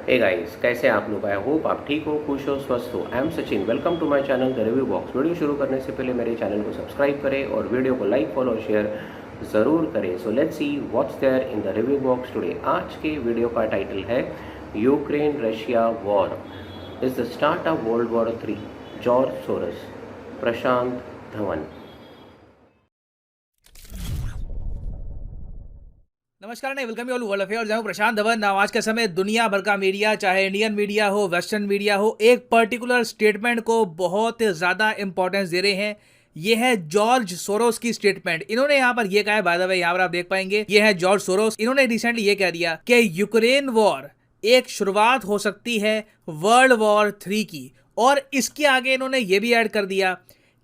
Hey guys, कैसे हैं आप लोग? आई होप आप ठीक हो, खुश हो, स्वस्थ हो। I am Sachin, welcome to my channel the review box. Video शुरू करने से पहले मेरे चैनल को सब्सक्राइब करें और वीडियो को लाइक, फॉलो और शेयर ज़रूर करें। So let's see what's there in the review box today. आज के वीडियो का टाइटल है Ukraine Russia war is the start of world war 3, George Soros, Prashant Dhawan. नमस्कार नहीं welcome you all world affairs. मैं प्रशांत धवन। आज के समय दुनिया भर का मीडिया, चाहे इंडियन मीडिया हो, वेस्टर्न मीडिया हो, एक पर्टिकुलर स्टेटमेंट को बहुत ज़्यादा इंपॉर्टेंस दे रहे हैं। ये है जॉर्ज सोरोस की स्टेटमेंट। इन्होंने यहाँ पर ये कहा है, बाय द वे यहाँ पर आप देख पाएंगे, ये है जॉर्ज सोरोस। इन्होंने रिसेंटली ये कह दिया कि यूक्रेन वॉर एक शुरुआत हो सकती है वर्ल्ड वॉर 3 की। और इसके आगे इन्होंने ये भी ऐड कर दिया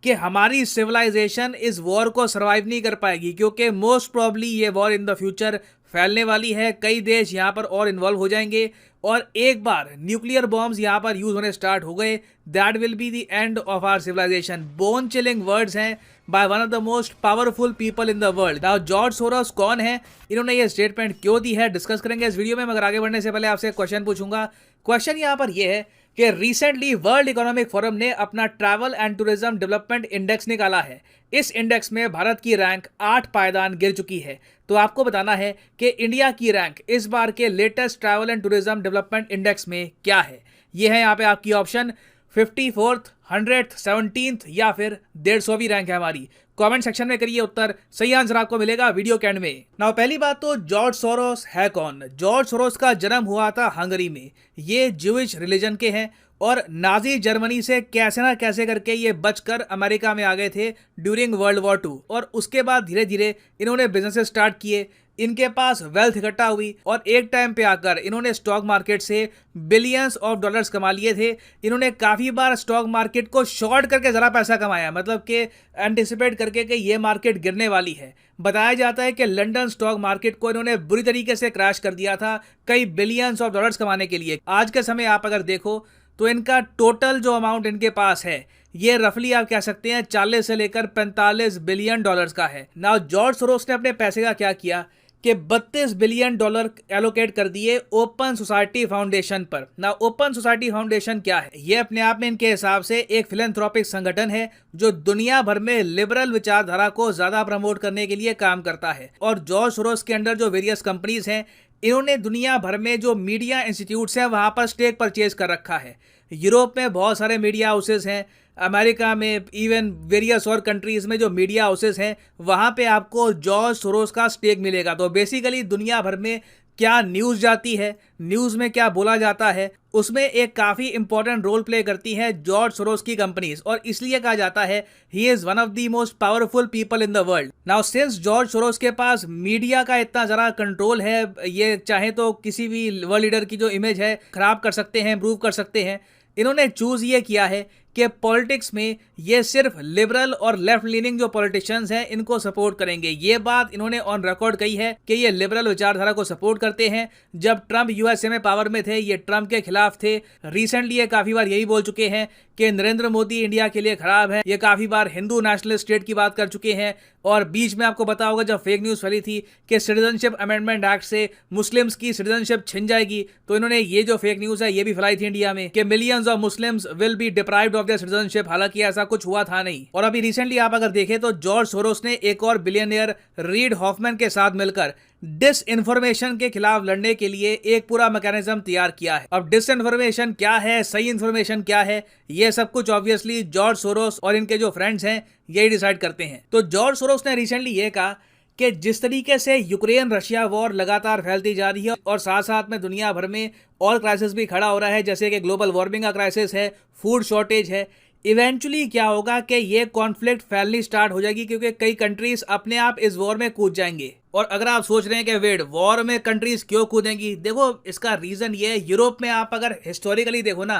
कि हमारी सिविलाइजेशन इस वॉर को सर्वाइव नहीं कर पाएगी, क्योंकि मोस्ट प्रॉब्ली ये वॉर इन द फ्यूचर फैलने वाली है। कई देश यहाँ पर और इन्वॉल्व हो जाएंगे और एक बार न्यूक्लियर बॉम्ब्स यहाँ पर यूज होने स्टार्ट हो गए, that will be the end of our civilisation. Bone chilling words हैं by one of the most powerful people in the world. Now George Soros कौन है, इन्होंने ये स्टेटमेंट क्यों दी है, डिस्कस करेंगे इस वीडियो में। मगर आगे बढ़ने से पहले आपसे एक क्वेश्चन पूछूंगा। क्वेश्चन यहाँ पर यह है कि रिसेंटली वर्ल्ड इकोनॉमिक फोरम ने अपना travel and tourism development index निकाला है। इस इंडेक्स में भारत की रैंक 8 पायदान गिर चुकी है। तो आपको बताना है कि इंडिया की रैंक इस बार के latest travel and tourism development index में क्या है। यह है यहाँ पे आपकी ऑप्शन 54th, 100th, 17th या फिर 150वीं रैंक है हमारी। कमेंट सेक्शन में करिए उत्तर, सही आंसर आपको मिलेगा वीडियो के एंड में। नाउ पहली बात तो जॉर्ज सोरोस है कौन। जॉर्ज सोरोस का जन्म हुआ था हंगरी में। ये ज्यूइश रिलीजन के हैं और नाजी जर्मनी से कैसे ना कैसे करके ये बचकर अमेरिका में आ गए थे ड्यूरिंग वर्ल्ड वॉर 2। और उसके बाद धीरे धीरे इन्होंने बिजनेसेस स्टार्ट किए, इनके पास वेल्थ इकट्ठा हुई और एक टाइम पे आकर इन्होंने स्टॉक मार्केट से बिलियंस ऑफ डॉलर्स कमा लिए थे। इन्होंने काफ़ी बार स्टॉक मार्केट को शॉर्ट करके ज़रा पैसा कमाया, मतलब कि एंटिसिपेट करके कि ये मार्केट गिरने वाली है। बताया जाता है कि लंदन स्टॉक मार्केट को इन्होंने बुरी तरीके से क्रैश कर दिया था कई बिलियंस ऑफ डॉलर्स कमाने के लिए। आज के समय आप अगर देखो तो इनका टोटल जो अमाउंट इनके पास है ये रफली आप कह सकते हैं 40 से लेकर 45 बिलियन डॉलर्स का है। नाउ जॉर्ज सोरोस ने अपने पैसे का क्या किया कि 32 बिलियन डॉलर एलोकेट कर दिए ओपन सोसाइटी फाउंडेशन पर। ना ओपन सोसाइटी फाउंडेशन क्या है? ये अपने आप में इनके हिसाब से एक फिलैंथ्रोपिक संगठन है जो दुनिया भर में लिबरल विचारधारा को ज्यादा प्रमोट करने के लिए काम करता है। और जॉर्ज सोरोस के अंडर जो वेरियस कंपनीज हैं, इन्होंने दुनिया भर में जो मीडिया इंस्टीट्यूट्स हैं वहां पर स्टेक परचेज कर रखा है। यूरोप में बहुत सारे मीडिया हाउसेस हैं, अमेरिका में, इवन वेरियस और कंट्रीज में जो मीडिया हाउसेस हैं वहाँ पे आपको जॉर्ज सोरोस का स्टेक मिलेगा। तो बेसिकली दुनिया भर में क्या न्यूज़ जाती है, न्यूज़ में क्या बोला जाता है, उसमें एक काफ़ी इंपॉर्टेंट रोल प्ले करती है जॉर्ज सोरोस की कंपनीज। और इसलिए कहा जाता है he is one of the most powerful people in the world. Now since George Soros के पास मीडिया का इतना ज़रा कंट्रोल है, ये चाहे तो किसी भी वर्ल्ड लीडर की जो इमेज है खराब कर सकते हैं, इम्प्रूव कर सकते हैं। इन्होंने चूज़ ये किया है कि पॉलिटिक्स में ये सिर्फ लिबरल और लेफ्ट लीनिंग जो पॉलिटिशियंस हैं इनको सपोर्ट करेंगे। ये बात इन्होंने ऑन रिकॉर्ड कही है कि ये लिबरल विचारधारा को सपोर्ट करते हैं। जब ट्रंप यूएसए में पावर में थे ये ट्रंप के खिलाफ थे। रिसेंटली ये काफ़ी बार यही बोल चुके हैं कि नरेंद्र मोदी इंडिया के लिए खराब है। ये काफ़ी बार हिंदू नेशनलिस्ट स्टेट की बात कर चुके हैं। और बीच में आपको पता होगा जब फेक न्यूज़ फैली थी कि सिटीजनशिप अमेंडमेंट एक्ट से मुस्लिम्स की सिटीजनशिप छिन जाएगी, तो इन्होंने ये जो फेक न्यूज़ है ये भी फैलाई थी इंडिया में कि millions of Muslims will be deprived of their citizenship. हालांकि ऐसा कुछ हुआ था नहीं। और अभी रिसेंटली आप अगर देखें तो जॉर्ज सोरोस ने एक और बिलियनियर रीड हॉफमैन के साथ मिलकर डिस इन्फॉर्मेशन के खिलाफ लड़ने के लिए एक पूरा मैकेनिज्म तैयार किया है। अब डिस इन्फॉर्मेशन क्या है, सही इन्फॉर्मेशन क्या है, ये सब कुछ ऑब्वियसली जॉर्ज सोरोस और इनके जो फ्रेंड्स हैं यही डिसाइड करते हैं। तो जॉर्ज सोरोस ने रिसेंटली ये कहा कि जिस तरीके से यूक्रेन रशिया वॉर लगातार फैलती जा रही है और साथ साथ में दुनिया भर में और क्राइसिस भी खड़ा हो रहा है, जैसे कि ग्लोबल वार्मिंग का क्राइसिस है, फूड शॉर्टेज है, इवेंचुअली क्या होगा कि ये कॉन्फ्लिक्ट फैलनी स्टार्ट हो जाएगी, क्योंकि कई कंट्रीज अपने आप इस वॉर में कूद जाएंगे। और अगर आप सोच रहे हैं कि वेट, वॉर में कंट्रीज क्यों कूदेंगी, देखो इसका रीजन ये है, यूरोप में आप अगर हिस्टोरिकली देखो ना,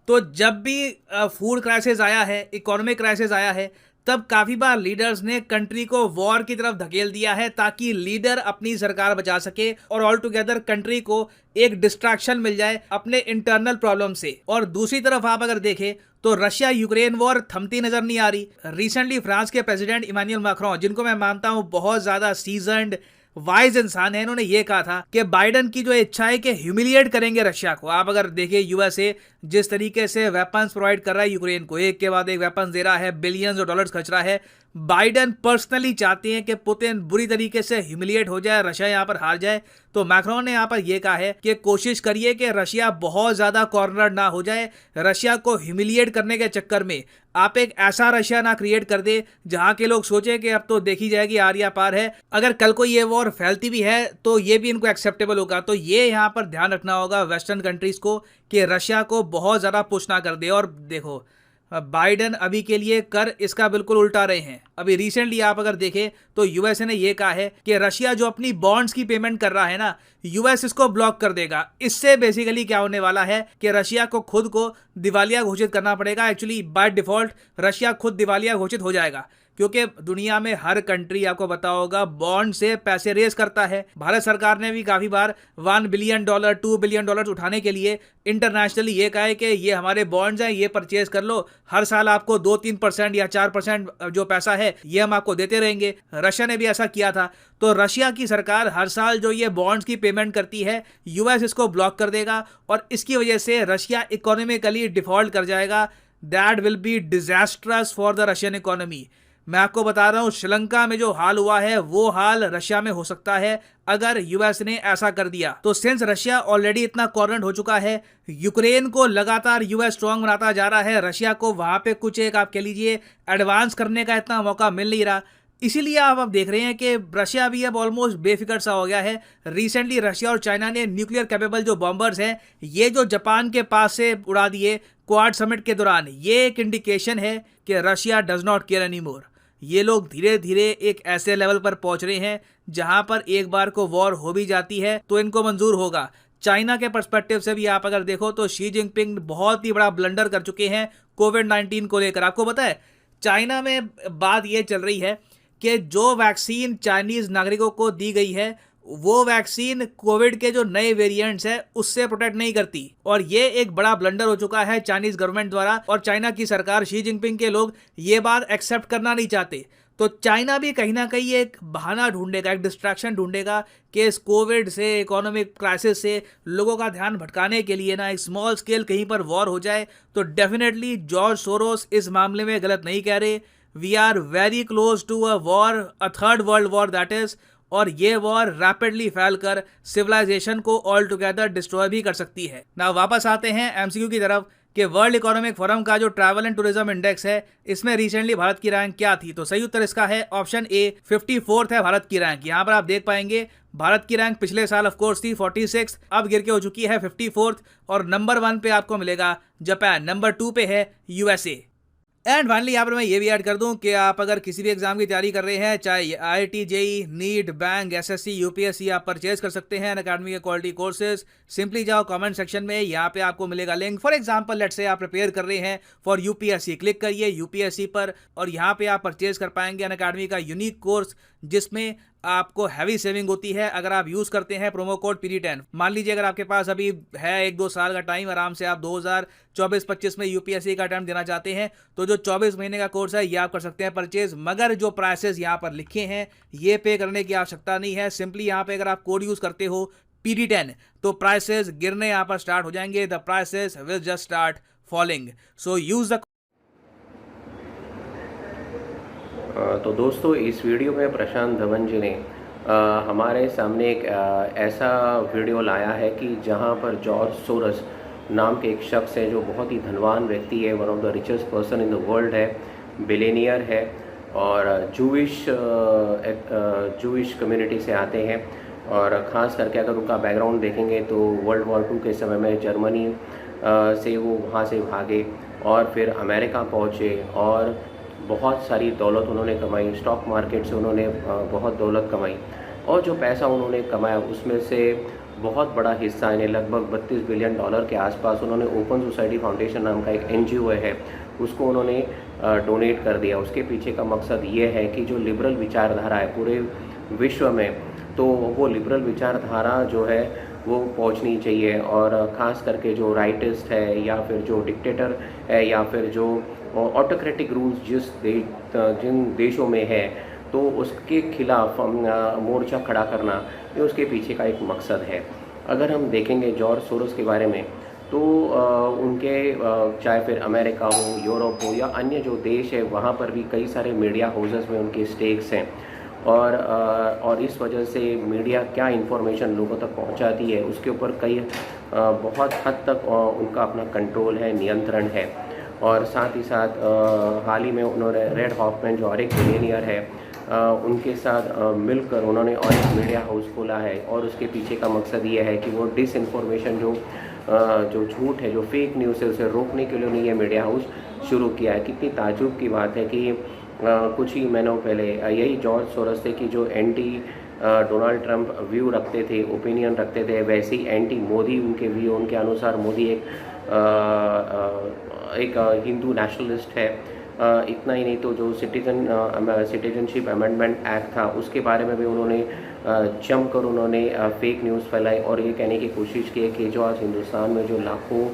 तो जब भी फूड क्राइसिस आया है, इकोनॉमिक क्राइसिस आया है, तब काफी बार लीडर्स ने कंट्री को वॉर की तरफ धकेल दिया है ताकि लीडर अपनी सरकार बचा सके और ऑल टुगेदर कंट्री को एक डिस्ट्रैक्शन मिल जाए अपने इंटरनल प्रॉब्लम से। और दूसरी तरफ आप अगर देखें तो रशिया यूक्रेन वॉर थमती नजर नहीं आ रही। रिसेंटली फ्रांस के प्रेसिडेंट इमानुएल मैक्रोन, जिनको मैं मानता हूं बहुत ज्यादा सीजन्ड, वाइज इंसान है, इन्होंने ये कहा था कि बाइडन की जो इच्छा है कि ह्यूमिलिएट करेंगे रशिया को। आप अगर देखिए यूएसए जिस तरीके से वेपन्स प्रोवाइड कर रहा है यूक्रेन को, एक के बाद एक वेपन्स दे रहा है, बिलियंस ऑफ डॉलर्स खर्च रहा है, बाइडन पर्सनली चाहते हैं कि पुतिन बुरी तरीके से ह्यूमिलिएट हो जाए, रशिया यहां पर हार जाए। तो मैक्रोन ने यहां पर यह कहा है कि कोशिश करिए कि रशिया बहुत ज्यादा कॉर्नर ना हो जाए, रशिया को ह्यूमिलिएट करने के चक्कर में आप एक ऐसा रशिया ना क्रिएट कर दे जहां के लोग सोचे कि अब तो देखी जाएगी आरिया पार है। अगर कल को ये वॉर फैलती भी है तो ये भी इनको एक्सेप्टेबल होगा। तो ये यहां पर ध्यान रखना होगा वेस्टर्न कंट्रीज को कि रशिया को बहुत ज्यादा पुश ना कर दे। और देखो बाइडन अभी के लिए कर इसका बिल्कुल उल्टा रहे हैं। अभी रिसेंटली आप अगर देखें तो यूएसए ने यह कहा है कि रशिया जो अपनी बॉन्ड्स की पेमेंट कर रहा है ना, यूएस इसको ब्लॉक कर देगा। इससे बेसिकली क्या होने वाला है कि रशिया को खुद को दिवालिया घोषित करना पड़ेगा। एक्चुअली बाय डिफॉल्ट रशिया खुद दिवालिया घोषित हो जाएगा, क्योंकि दुनिया में हर कंट्री आपको पता होगा बॉन्ड से पैसे रेज करता है। भारत सरकार ने भी काफी बार $1 बिलियन $2 बिलियन उठाने के लिए इंटरनेशनली ये कहा है कि ये हमारे बॉन्ड्स हैं, ये परचेज कर लो, हर साल आपको 2-3% या 4% जो पैसा है ये हम आपको देते रहेंगे। रशिया ने भी ऐसा किया था। तो रशिया की सरकार हर साल जो ये बॉन्ड्स की पेमेंट करती है, यूएस इसको ब्लॉक कर देगा और इसकी वजह से रशिया इकोनॉमिकली डिफॉल्ट कर जाएगा। That will B disastrous for the Russian economy. मैं आपको बता रहा हूं श्रीलंका में जो हाल हुआ है वो हाल रशिया में हो सकता है अगर यूएस ने ऐसा कर दिया। तो सिंस रशिया ऑलरेडी इतना कॉर्नर्ड हो चुका है, यूक्रेन को लगातार यूएस स्ट्रांग बनाता जा रहा है, रशिया को वहां पे कुछ एक आप कह लीजिए एडवांस करने का इतना मौका मिल नहीं रहा। इसीलिए आप अब देख रहे हैं कि रशिया भी अब ऑलमोस्ट बेफिक्र सा हो गया है। रिसेंटली रशिया और चाइना ने न्यूक्लियर कैपेबल जो बॉम्बर्स हैं ये जो जापान के पास से उड़ा दिए क्वाड समिट के दौरान, ये एक इंडिकेशन है कि Russia does not care any more. ये लोग धीरे धीरे एक ऐसे लेवल पर पहुंच रहे हैं जहां पर एक बार को वॉर हो भी जाती है तो इनको मंजूर होगा। चाइना के पर्सपेक्टिव से भी आप अगर देखो तो शी जिनपिंग बहुत ही बड़ा ब्लंडर कर चुके हैं कोविड-19 को लेकर। आपको पता है चाइना में बात यह चल रही है कि जो वैक्सीन चाइनीज नागरिकों को दी गई है वो वैक्सीन कोविड के जो नए वेरिएंट्स है उससे प्रोटेक्ट नहीं करती, और ये एक बड़ा ब्लंडर हो चुका है चाइनीज गवर्नमेंट द्वारा। और चाइना की सरकार शी जिनपिंग के लोग ये बात एक्सेप्ट करना नहीं चाहते। तो चाइना भी कहीं ना कहीं एक बहाना ढूंढेगा, एक डिस्ट्रैक्शन ढूंढेगा कि इस कोविड से, इकोनॉमिक क्राइसिस से लोगों का ध्यान भटकाने के लिए ना एक स्मॉल स्केल कहीं पर वॉर हो जाए। तो डेफिनेटली जॉर्ज सोरोस इस मामले में गलत नहीं कह रहे। We are very close to a war, a third world war that is. और ये वॉर रैपिडली फैलकर सिविलाइजेशन को ऑल टुगेदर डिस्ट्रॉय भी कर सकती है। ना वापस आते हैं एमसीक्यू की तरफ कि वर्ल्ड इकोनॉमिक फोरम का जो ट्रैवल एंड टूरिज्म इंडेक्स है इसमें रिसेंटली भारत की रैंक क्या थी। तो सही उत्तर इसका है ऑप्शन ए, 54th है भारत की रैंक। यहां पर आप देख पाएंगे भारत की रैंक पिछले साल ऑफ कोर्स थी 46, अब गिर के हो चुकी है 54th। और नंबर 1 पे आपको मिलेगा जापान, नंबर 2 पे है यूएसए। एंड फाइनली यहाँ पर मैं ये भी ऐड कर दूं कि आप अगर किसी भी एग्जाम की तैयारी कर रहे हैं, चाहे IIT, JEE, NEET, bank, SSC, UPSC, आप परचेज कर सकते हैं अकेडमी के क्वालिटी कोर्सेज। सिंपली जाओ कमेंट सेक्शन में, यहाँ पे आपको मिलेगा link. For example let's say आप प्रिपेयर कर रहे हैं फॉर यूपीएससी, क्लिक करिए यूपीएससी पर और यहाँ पे आप परचेज कर पाएंगे अकेडमी का यूनिक कोर्स जिसमें आपको हैवी सेविंग होती है अगर आप यूज करते हैं प्रोमो कोड PD10। मान लीजिए अगर आपके पास अभी है 1-2 साल का टाइम, आराम से आप 2024-25 में यूपीएससी का अटेम्प्ट देना चाहते हैं तो जो 24 महीने का कोर्स है ये आप कर सकते हैं परचेज। मगर जो प्राइसेस यहाँ पर लिखे हैं ये पे करने की आवश्यकता नहीं है। सिंपली यहाँ पे अगर आप कोड यूज करते हो PD10 तो प्राइसेस गिरने यहाँ पर स्टार्ट हो जाएंगे। The prices will just start falling, so use the. तो दोस्तों इस वीडियो में प्रशांत धवन जी ने हमारे सामने एक ऐसा वीडियो लाया है कि जहां पर जॉर्ज सोरस नाम के एक शख्स है जो बहुत ही धनवान व्यक्ति है, one of the richest person in the world है, बिलियनियर है और जूविश कम्युनिटी से आते हैं। और ख़ास करके अगर उनका बैकग्राउंड देखेंगे तो वर्ल्ड वॉर 2 के समय में जर्मनी से वो वहाँ से भागे और फिर अमेरिका पहुँचे और बहुत सारी दौलत उन्होंने कमाई। स्टॉक मार्केट से उन्होंने बहुत दौलत कमाई और जो पैसा उन्होंने कमाया उसमें से बहुत बड़ा हिस्सा यानी लगभग $32 बिलियन के आसपास उन्होंने ओपन सोसाइटी फाउंडेशन नाम का एक NGO है उसको उन्होंने डोनेट कर दिया। उसके पीछे का मकसद ये है कि जो लिबरल विचारधारा है पूरे विश्व में, तो वो लिबरल विचारधारा जो है वो पहुंचनी चाहिए। और ख़ास करके जो राइटिस्ट है या फिर जो डिक्टेटर है या फिर जो ऑटोक्रेटिक रूल्स जिन देशों में है तो उसके खिलाफ मोर्चा खड़ा करना, ये उसके पीछे का एक मकसद है। अगर हम देखेंगे जॉर्ज सोरोस के बारे में, तो उनके चाहे फिर अमेरिका हो, यूरोप हो या अन्य जो देश है, वहाँ पर भी कई सारे मीडिया हाउसेस में उनके स्टेक्स हैं। और इस वजह से मीडिया क्या इन्फॉर्मेशन लोगों तक पहुंचाती है, उसके ऊपर बहुत हद तक उनका अपना कंट्रोल है, नियंत्रण है। और साथ ही साथ हाल ही में उन्होंने रेड हॉफमैन, जो और एक बिलियनियर है, उनके साथ मिलकर उन्होंने और एक मीडिया हाउस खोला है। और उसके पीछे का मकसद ये है कि वो डिसइन्फॉर्मेशन, जो झूठ है, जो फेक न्यूज़ है, उसे रोकने के लिए उन्होंने ये मीडिया हाउस शुरू किया है। कितनी ताज्जुब की बात है कि कुछ ही महीनों पहले यही जॉर्ज सोरोस थे कि जो एंटी डोनाल्ड ट्रंप व्यू रखते थे, ओपिनियन रखते थे, वैसे ही एंटी मोदी उनके व्यू, उनके अनुसार मोदी एक हिंदू नेशनलिस्ट है। इतना ही नहीं तो जो सिटीजनशिप अमेंडमेंट एक्ट था, उसके बारे में भी उन्होंने जमकर उन्होंने फेक न्यूज़ फैलाई और ये कहने की कोशिश की है कि जो आज हिंदुस्तान में जो लाखों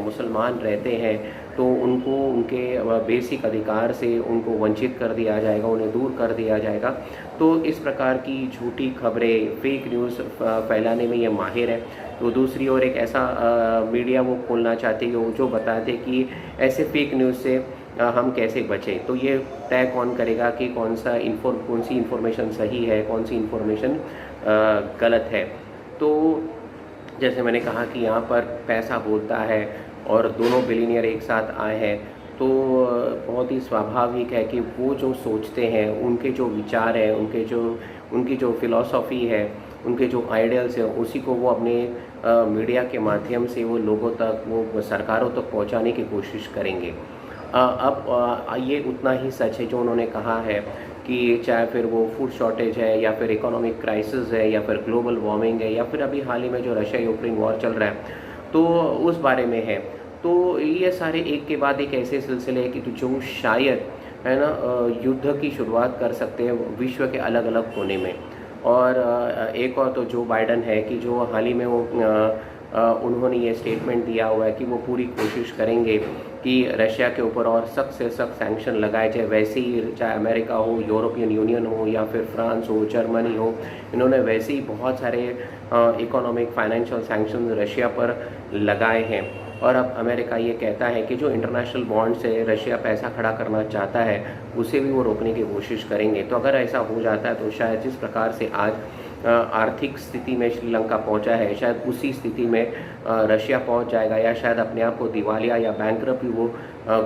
मुसलमान रहते हैं, तो उनको उनके बेसिक अधिकार से उनको वंचित कर दिया जाएगा, उन्हें दूर कर दिया जाएगा। तो इस प्रकार की झूठी खबरें, फेक न्यूज़ फैलाने में ये माहिर है। तो दूसरी ओर एक ऐसा मीडिया वो खोलना चाहते हैं जो बताते कि ऐसे फेक न्यूज़ से हम कैसे बचें। तो ये तय कौन करेगा कि कौन सी इन्फॉर्मेशन सही है, कौन सी इन्फॉर्मेशन गलत है। तो जैसे मैंने कहा कि यहाँ पर पैसा बोलता है और दोनों बिलियनियर एक साथ आए हैं, तो बहुत ही स्वाभाविक है कि वो जो सोचते हैं, उनके जो विचार हैं, उनकी जो फ़िलॉसफ़ी है, उनके जो आइडियल्स हैं, उसी को वो अपने मीडिया के माध्यम से वो लोगों तक, वो सरकारों तक पहुँचाने की कोशिश करेंगे। ये उतना ही सच है जो उन्होंने कहा है कि चाहे फिर वो फूड शॉर्टेज है या फिर इकोनॉमिक क्राइसिस है या फिर ग्लोबल वार्मिंग है या फिर अभी हाल ही में जो रशिया यूक्रेन वॉर चल रहा है, तो उस बारे में है। तो ये सारे एक के बाद एक ऐसे सिलसिले हैं कि जो शायद है ना युद्ध की शुरुआत कर सकते हैं विश्व के अलग अलग कोने में। और एक और तो जो बाइडन है कि जो हाल ही में उन्होंने ये स्टेटमेंट दिया हुआ है कि वो पूरी कोशिश करेंगे कि रशिया के ऊपर और सख्त से सख्त सैंक्शन लगाए जाए। वैसे ही चाहे अमेरिका हो, यूरोपियन यूनियन हो या फिर फ्रांस हो, जर्मनी हो, इन्होंने वैसे ही बहुत सारे इकोनॉमिक फाइनेंशियल सैंक्शन रशिया पर लगाए हैं। और अब अमेरिका ये कहता है कि जो इंटरनेशनल बॉन्ड से रशिया पैसा खड़ा करना चाहता है, उसे भी वो रोकने की कोशिश करेंगे। तो अगर ऐसा हो जाता है तो शायद जिस प्रकार से आज आर्थिक स्थिति में श्रीलंका पहुंचा है, शायद उसी स्थिति में रशिया पहुंच जाएगा या शायद अपने आप को दिवालिया या बैंकरप्ट भी वो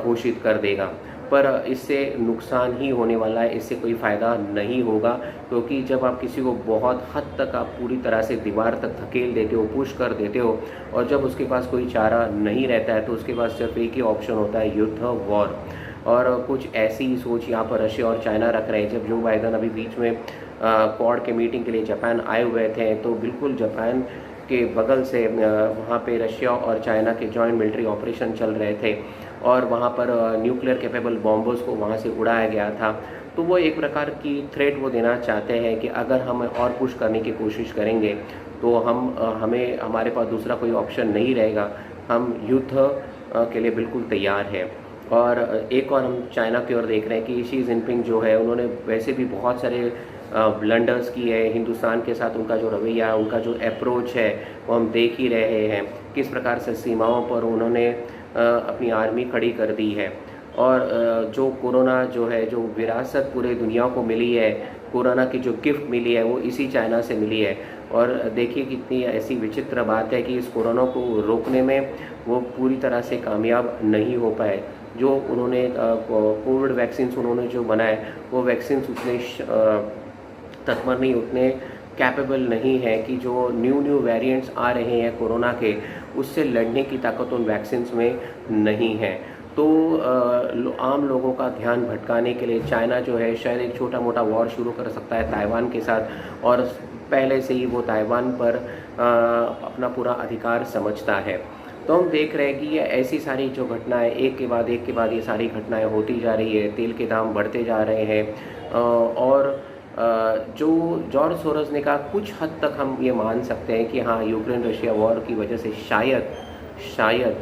घोषित कर देगा। पर इससे नुकसान ही होने वाला है, इससे कोई फ़ायदा नहीं होगा। क्योंकि जब आप किसी को बहुत हद तक आप पूरी तरह से दीवार तक धकेल देते हो, पुश कर देते हो, और जब उसके पास कोई चारा नहीं रहता है तो उसके पास सिर्फ एक ही ऑप्शन होता है, युद्ध, वॉर। और कुछ ऐसी ही सोच यहाँ पर रशिया और चाइना रख रहे हैं। जब जो बाइडन अभी बीच में क्वाड के मीटिंग के लिए जापान आए हुए थे, तो बिल्कुल जापान के बगल से वहाँ पे रशिया और चाइना के जॉइंट मिलिट्री ऑपरेशन चल रहे थे और वहाँ पर न्यूक्लियर कैपेबल बॉम्बर्स को वहाँ से उड़ाया गया था। तो वो एक प्रकार की थ्रेट वो देना चाहते हैं कि अगर हम और पुश करने की कोशिश करेंगे तो हमारे पास दूसरा कोई ऑप्शन नहीं रहेगा, हम युद्ध के लिए बिल्कुल तैयार है। और एक और हम चाइना की ओर देख रहे हैं कि शी जिनपिंग जो है, उन्होंने वैसे भी बहुत सारे ब्लंडर्स की है। हिंदुस्तान के साथ उनका जो रवैया, उनका जो अप्रोच है, वो हम देख ही रहे हैं किस प्रकार से सीमाओं पर उन्होंने अपनी आर्मी खड़ी कर दी है। और जो कोरोना जो है, जो विरासत पूरे दुनिया को मिली है, कोरोना की जो गिफ्ट मिली है, वो इसी चाइना से मिली है। और देखिए कितनी ऐसी विचित्र बात है कि इस कोरोना को रोकने में वो पूरी तरह से कामयाब नहीं हो पाए। जो उन्होंने कोविड वैक्सीन्स उन्होंने जो बनाए, वो वैक्सीन्स उतने तत्पर नहीं, उतने कैपेबल नहीं है कि जो न्यू वेरिएंट्स आ रहे हैं कोरोना के, उससे लड़ने की ताकत उन वैक्सीन्स में नहीं है। तो आम लोगों का ध्यान भटकाने के लिए चाइना जो है शायद एक छोटा मोटा वॉर शुरू कर सकता है ताइवान के साथ, और पहले से ही वो ताइवान पर अपना पूरा अधिकार समझता है। तो हम देख रहे हैं कि ये ऐसी सारी जो घटनाएं एक के बाद ये सारी घटनाएं होती जा रही है। तेल के दाम बढ़ते जा रहे हैं और जो जॉर्ज सोरोस ने कहा, कुछ हद तक हम ये मान सकते हैं कि हाँ, यूक्रेन रशिया वॉर की वजह से शायद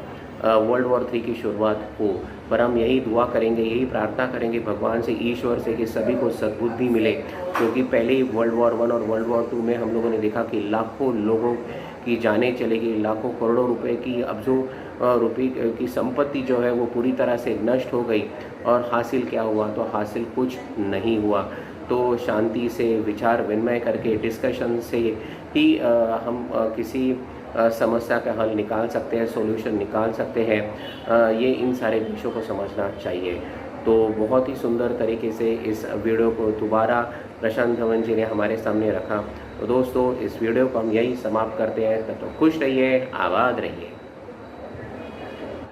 वर्ल्ड वॉर 3 की शुरुआत हो। पर हम यही दुआ करेंगे, यही प्रार्थना करेंगे भगवान से, ईश्वर से, कि सभी को सद्बुद्धि मिले, क्योंकि पहले ही वर्ल्ड वॉर 1 और वर्ल्ड वॉर 2 में हम लोगों ने देखा कि लाखों लोगों की जानें चली गई, लाखों करोड़ों रुपए की, अब्जों रुपये की संपत्ति जो है वो पूरी तरह से नष्ट हो गई। और हासिल क्या हुआ? तो हासिल कुछ नहीं हुआ। तो शांति से विचार विनिमय करके, डिस्कशन से ही हम किसी समस्या का हल निकाल सकते हैं, सॉल्यूशन निकाल सकते हैं। ये इन सारे विषयों को समझना चाहिए। तो बहुत ही सुंदर तरीके से इस वीडियो को दोबारा प्रशांत धवन जी ने हमारे सामने रखा। तो दोस्तों, इस वीडियो को हम यही समाप्त करते हैं। तब तो खुश रहिए, आबाद रहिए।